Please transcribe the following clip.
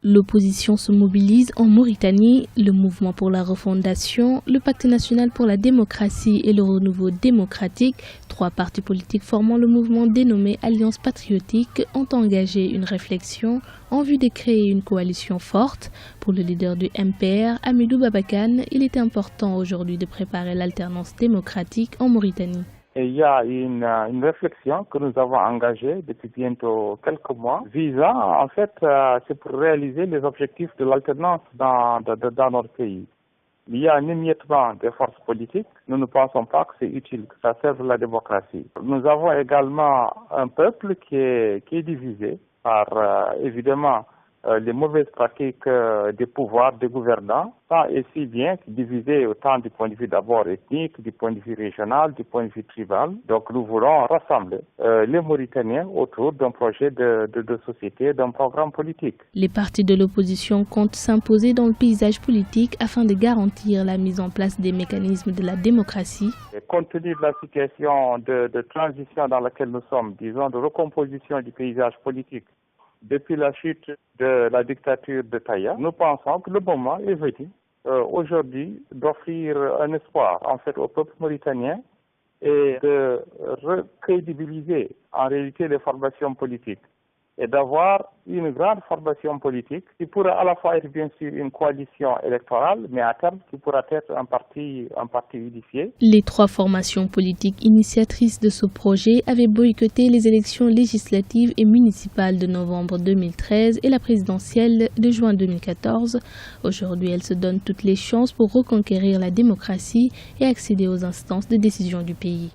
L'opposition se mobilise en Mauritanie, le mouvement pour la refondation, le pacte national pour la démocratie et le renouveau démocratique, trois partis politiques formant le mouvement dénommé Alliance patriotique, ont engagé une réflexion en vue de créer une coalition forte. Pour le leader du MPR, Hamidou Babakan, il était important aujourd'hui de préparer l'alternance démocratique en Mauritanie. Il y a une réflexion que nous avons engagée depuis bientôt quelques mois visant, en fait, c'est pour réaliser les objectifs de l'alternance dans notre pays. Il y a un émiettement des forces politiques. Nous ne pensons pas que c'est utile, que ça serve la démocratie. Nous avons également un peuple qui est divisé par, évidemment, les mauvaises pratiques des pouvoirs, des gouvernants, tant et si bien divisés autant du point de vue d'abord ethnique, du point de vue régional, du point de vue tribal. Donc nous voulons rassembler les Mauritaniens autour d'un projet de société, d'un programme politique. Les partis de l'opposition comptent s'imposer dans le paysage politique afin de garantir la mise en place des mécanismes de la démocratie. Et compte tenu de la situation de transition dans laquelle nous sommes, disons de recomposition du paysage politique, depuis la chute de la dictature de Taya, nous pensons que le moment est venu aujourd'hui d'offrir un espoir en fait au peuple mauritanien et de recrédibiliser en réalité les formations politiques et d'avoir une grande formation politique qui pourra à la fois être bien sûr une coalition électorale, mais à terme qui pourra être un parti unifié. Les trois formations politiques initiatrices de ce projet avaient boycotté les élections législatives et municipales de novembre 2013 et la présidentielle de juin 2014. Aujourd'hui, elles se donnent toutes les chances pour reconquérir la démocratie et accéder aux instances de décision du pays.